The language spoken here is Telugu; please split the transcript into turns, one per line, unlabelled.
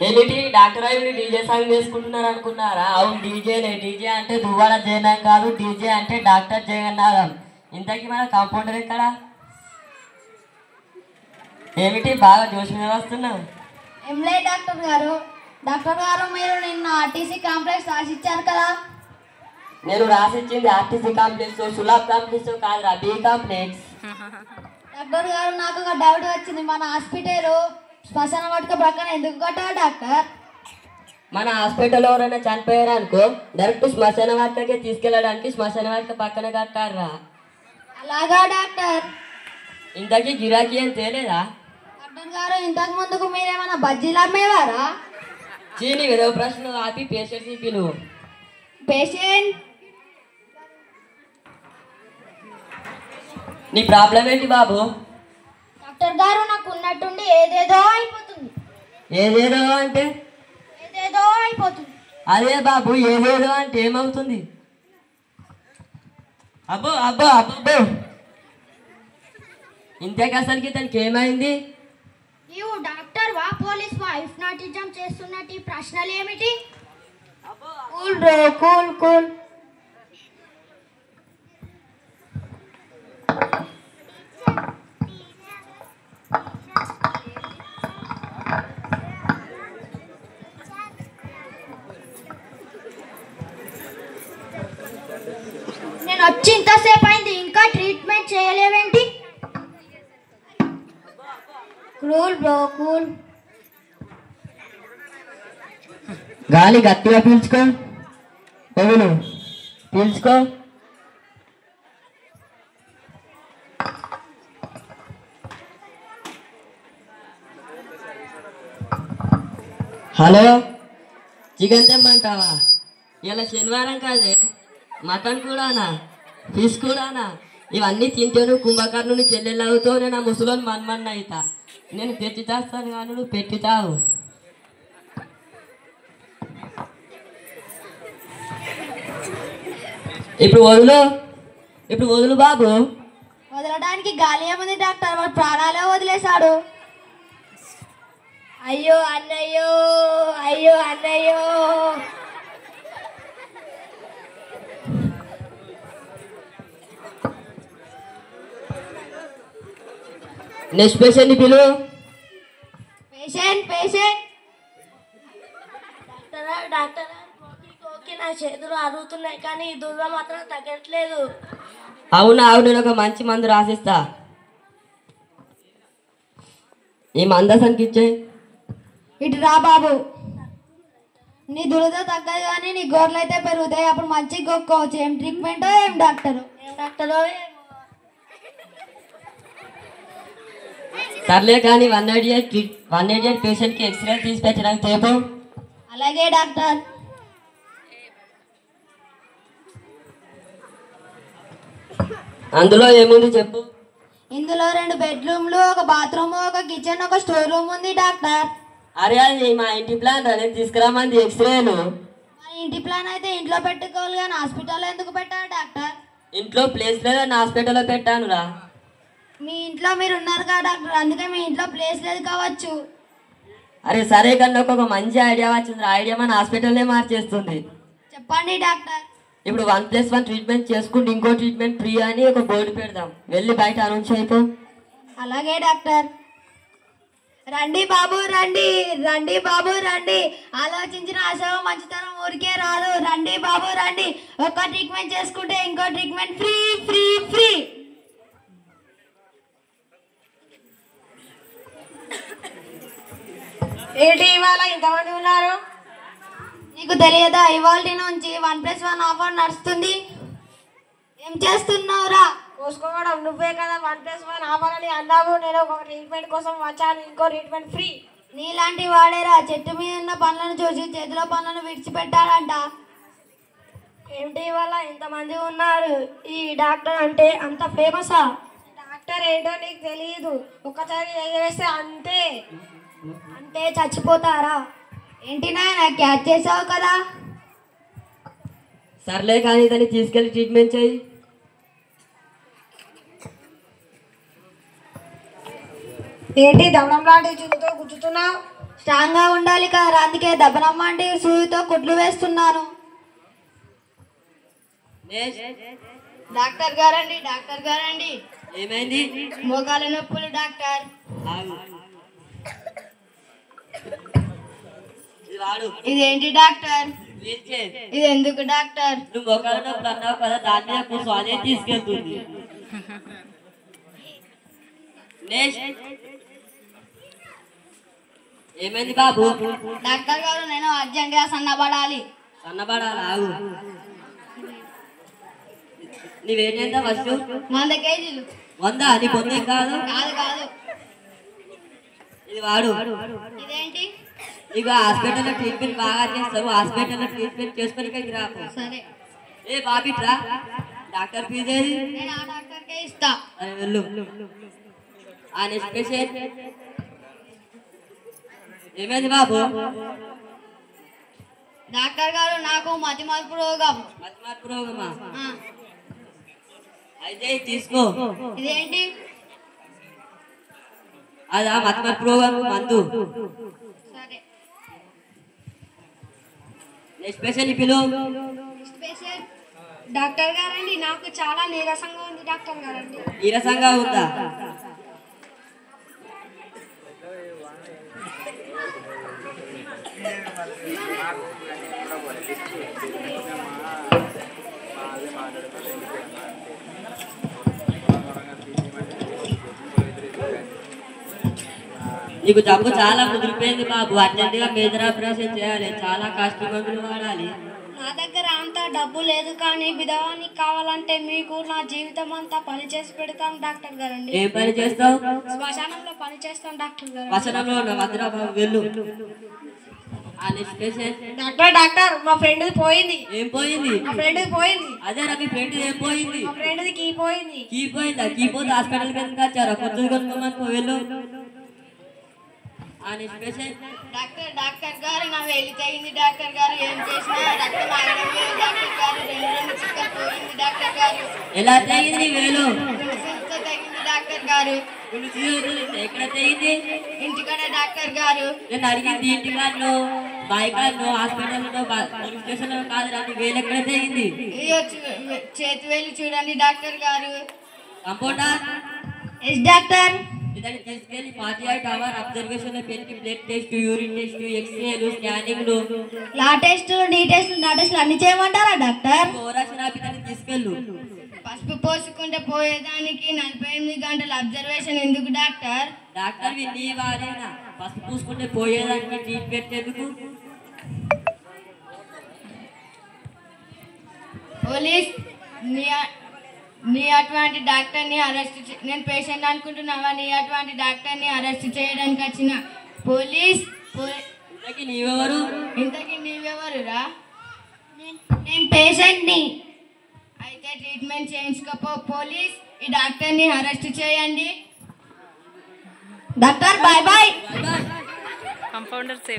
ఏమిటి డాక్టర్ అయ్యి డీజే సాంగ్ చేసుకుంటున్నారు అనుకున్నారా? అవును డీజేనే. డీజే అంటే దువ్వాడ జయనం కాదు, డీజే అంటే డాక్టర్ జగన్నాథం. ఇంతకీ మన కాంపౌండర్ ఎక్కడ? ఏమిటి బాగా జోష్ మీద వస్తున్నావు?
ఏం లేదు డాక్టర్ గారు. డాక్టర్ గారు మీరు నిన్న ఆర్టీసీ కాంప్లెక్స్ రాసిచ్చారు కదా?
నేను రాసిచ్చింది ఆర్టీసీ కాంప్లెక్స్, సులాబ్ కాంప్లెక్స్ కాదురా, బీ కాంప్లెక్స్.
డాక్టర్ గారు నాకు ఒక డౌట్ వచ్చింది. మన హాస్పిటల్ శ్మశాన వాటిక ప్రక్కన ఎందుకు కట్టారు డాక్టర్?
మన హాస్పిటల్లో ఎవరైనా చనిపోయారు అనుకో, డైరెక్ట్ శ్మశాన వాటికకే తీసుకెళ్ళడానికి శ్మశాన వాటిక పక్కన కట్టారా.
అలాగా డాక్టర్.
ఇంతకీ గిరాకీ ఏం తేలేదా?
డాక్టర్ గారు ఇంతకు ముందుకు మీరేమైనా బజ్జీలు అమ్మేవారా?
చీని ఏదో ప్రశ్న ఆపి పేషెంట్ చెప్పి నువ్వు.
పేషెంట్
నీ ప్రాబ్లం ఏంటి బాబు?
డాక్టర్ గారు నాకు ఉన్నట్టుండి ఏదేదో అయిపోతుంది.
ఏదేదో అంటే?
ఏదేదో అయిపోతుంది.
అదే బాబు, ఏదేదో అంటే ఏమవుతుంది? అబ్బో అబ్బో అబ్బో, ఇంతకు అసలుకి ఇతనికి ఏమైంది?
నీవు డాక్టర్ వా పోలీస్ వా? హిప్నాటిజం చేస్తున్నట్టు ఈ ప్రశ్నలు ఏమిటి? Cool bro, cool cool. నేను వచ్చి ఇంతసేపు అయింది, ఇంకా ట్రీట్మెంట్ చేయలేవేంటి? Cool bro, cool.
గాలి గట్టిగా పీల్చుకో, వదులు, పీల్చుకో. Hello, chicken తెమ్మంటావా? ఇలా శనివారం కాదే, మటన్ కూడానా, ఫిష్ కూడానా? ఇవన్నీ తింటే నువ్వు కుంభకర్ణుని చెల్లెళ్ళు అవుతావు, నేను ఆ ముసలోని మన్మన్న అవుతా. నేను తెచ్చి చేస్తాను కానీ నువ్వు పెట్టుతావు. ఇప్పుడు వదులు, ఇప్పుడు వదులు బాబు.
వదలడానికి గాలి ఏముంది డాక్టర్? వాడు ప్రాణాలే వదిలేశాడు. అయ్యో అన్నయ్యో, అయ్యో అన్నయ్యో.
నెక్స్ట్ పేషెంట్ని పిలు.
Patient patient. డాక్టర్ ఓకే, నా చేతులు అరుగుతున్నాయి కానీ ఈ దుర్వ మాత్రం తగ్గట్లేదు.
అవునా? నేను ఒక మంచి మందు రాసిస్తా. ఈ మందు అసలుకి ఇచ్చేయి.
ఇటు రా బాబు. నీ దురద తగ్గదు కానీ నీ గోర్లు అయితే పెరుగుతాయి, అప్పుడు మంచిగా గొక్కోవచ్చు. ఏం ట్రీట్మెంటో ఏం డాక్టరు? ఏం డాక్టరో
సర్లే కానీ 188 పేషెంట్కి ఎక్స్రే తీసి పెట్టడానికి తేపు.
అలాగే డాక్టర్.
అందులో ఏముంది చెప్పు.
ఇందులో 2 బెడ్రూమ్లు, ఒక బాత్రూమ్, ఒక కిచెన్, ఒక స్టోర్ రూమ్ ఉంది డాక్టర్.
అరే అది మా ఇంటి ప్లాన్ రా, నేను తీసుకురామంది ఎక్స్రేలు.
మన ఇంటి ప్లాన్ అయితే ఇంట్లో పెట్టుకోవాలి కానీ హాస్పిటల్లో ఎందుకు పెట్టారు డాక్టర్?
ఇంట్లో ప్లేస్ లేదని హాస్పిటల్లో పెట్టాను రా.
మీ ఇంట్లో మీరు ఉన్నారు కదా డాక్టర్, అందుకే మీ ఇంట్లో ప్లేస్ లేదు కావచ్చు.
అరే సరే కన్నా ఒక మంచి ఐడియా వచ్చింది. ఐడియా మన హాస్పిటల్నే మార్చేస్తుంది.
చెప్పండి డాక్టర్.
ఇప్పుడు 1+1 ట్రీట్మెంట్ చేసుకుంటే ఇంకో ట్రీట్మెంట్ ఫ్రీ అని ఒక బోర్డు పెడదాం. వెళ్ళి బయట అనౌన్స్ అయిపో.
అలాగే డాక్టర్. రండి బాబు రండి, రండి బాబు రండి. ఆలోచించిన ఆశయం మంచితనం ఊరికే రాదు. రండి బాబు రండి. ఒక ట్రీట్మెంట్ చేసుకుంటే ఇంకో ట్రీట్మెంట్ ఫ్రీ ఫ్రీ ఫ్రీ.
ఏంటి ఇవాళ ఇంతమంది ఉన్నారు?
నీకు తెలియదా ఇవాళ నుంచి 1+1 ఆఫర్ నడుస్తుంది? ఏం చేస్తున్నావురా?
కోసుకోవడం నువ్వే కదా 1+1 ఆఫర్ అన్నావు. నేను ఒక ట్రీట్మెంట్ కోసం వచ్చాను, ఇంకో ట్రీట్మెంట్ ఫ్రీ.
నీలాంటి వాడేరా చెట్టు మీద ఉన్న పనులను చూసి చేతిలో పనులను విడిచిపెట్టాడంట.
ఏంటి ఇవాళ ఇంతమంది ఉన్నారు? ఈ డాక్టర్ అంటే అంత ఫేమసా? డాక్టర్ ఏంటో నీకు తెలియదు, ఒక్కసారి వేస్తే అంతే,
అంటే చచ్చిపోతారా? ఏంటి నాయన క్యాచ్ చేసావు కదా?
సర్లే కానీ దాన్ని తీసుకెళ్ళి ట్రీట్మెంట్ చేయి.
ఏంటి దవడం లాంటి చూపుతో గుచ్చుతున్నావు?
స్ట్రాంగ్ గా ఉండాలి కదా, అందుకే దెబ్బనమ్మంటే సూదితో కుట్లు వేస్తున్నాను. డాక్టర్ గారండి, డాక్టర్ గారండి.
ఏమైంది?
మోకాల నొప్పులు డాక్టర్. ఇదేంటి డాక్టర్? ఇది ఎందుకు డాక్టర్?
నువ్వు మోకాల నొప్పులు అన్నావు కదా, దాని మీద కూర్చో, అదే తీసుకెళ్తుంది. ఏమైంది బాబు?
డాక్టర్ గారు నేను అర్జెంట్ గా సన్నబడాలి.
సన్నబడాలి, ఆగు. నీవేంట ఫస్ట్?
100 కేజీలు.
100? నీ పొందేం కాదు.
కాదు కాదు.
ఇది వాడు.
ఇదేంటి?
ఇక హాస్పిటల్లో ట్రీట్మెంట్ బాగా చేస్తావు, హాస్పిటల్లో ట్రీట్మెంట్ చేసుకుని ఇక్కడికి రాకు.
సరే.
ఏ బాబిట్రా, డాక్టర్ ఫీజు ఏది?
నేను ఆ డాక్టర్కే ఇస్తా.
అరే వెళ్ళు. ఆ నెక్స్ట్ పేషెంట్. ఏమైంది బాబు?
డాక్టర్ గారు నాకు మతిమరుపు రోగం.
మతిమరుపు రోగమా?
ఆ.
అయితే తీసుకో.
ఇదేంటి?
అదా మతిమరుపు రోగం మందు.
సరే.
నెక్స్ట్ పేషెంట్ పిలువు.
పేషెంట్.
డాక్టర్ గారండి, నాకు చాలా నీరసంగా ఉంది డాక్టర్ గారండి.
నీరసంగా ఉందా? నీకు జబ్బు చాలా ముదిరిపోయింది బాబు, అర్జెంటుగా మేజర్ ఆపరేషన్ చేయాలి, చాలా కాస్ట్ మందులు వాడాలి.
నా దగ్గర అంత డబ్బు లేదు, కానీ విధవానికి కావాలంటే మీకు నా జీవితం అంతా పని చేసి పెడతాను డాక్టర్ గారండి.
ఏం పని చేస్తావు?
శ్మశానంలో పని చేస్తాను డాక్టర్ గారు.
వసనంలో ఉన్న మధురా బాబు వెళ్ళు.
డాక్టర్ డాక్టర్ మా ఫ్రెండ్ పోయింది.
ఏం పోయింది?
మా ఫ్రెండ్ పోయింది.
అదే మీ ఫ్రెండ్ ఏం పోయింది?
మా ఫ్రెండ్ కీ పోయింది.
కీ పోయిందా? కీ పోతే హాస్పిటల్కి ఎందుకు వచ్చారా? కొత్తది కొనుక్కోమని వెళ్ళు.
డాక్టర్ డాక్టర్ గారు నా వేలి తగింది డాక్టర్ గారు, ఏం చేసినా రక్తం ఆగడం లేదు డాక్టర్ గారు, 2 చుక్కలు పోయింది డాక్టర్ గారు.
ఎలా తగింది వేలు?
తగింది డాక్టర్ గారు.
ఎక్కడ తగింది?
ఇంటికాడ డాక్టర్ గారు.
నేను అడిగింది ఇంటికాడలో, బాయికాడలో, హాస్పిటల్లో, పోలీస్ స్టేషన్లో కాదురా. నీ వేలు ఎక్కడ తగింది?
చేతి వేలు చూడండి డాక్టర్ గారు.
కంపౌండర్.
Yes doctor.
ఇదాన్ని తీసుకెళ్ళి 48 అవర్ అబ్జర్వేషన్ లో పెట్టి బ్లడ్ టెస్ట్, యూరిన్ టెస్ట్, ఎక్స్రేలు, స్కానింగ్లు,
లా టెస్ట్, నీ టెస్ట్, నా టెస్ట్లు అన్ని చేయమంటారా డాక్టర్?
ఓరాషన్ ఆపిదాన్ని తీసుకెళ్ళు.
పసుపు పోసుకుంటే పోయేదానికి 48 గంటల అబ్జర్వేషన్ ఎందుకు డాక్టర్?
డాక్టర్ నీ వారేనా? పసుపు పూసుకుంటే పోయేదానికి ట్రీట్మెంట్ ఎందుకు?
పోలీస్ నీ అటువంటి డాక్టర్ని అరెస్ట్ నేను పేషెంట్ అనుకుంటున్నావా? నీ అటువంటి డాక్టర్ని అరెస్ట్ చేయడానికి వచ్చిన పోలీస్.
ఇంతకీ నీవెవరు?
ఇంతకీ నీవెవరురా? నేను పేషెంట్ని. అయితే ట్రీట్మెంట్ చేయించుకోపో. పోలీస్ ఈ డాక్టర్ని అరెస్ట్ చేయండి. Doctor bye bye.
Compounder safe.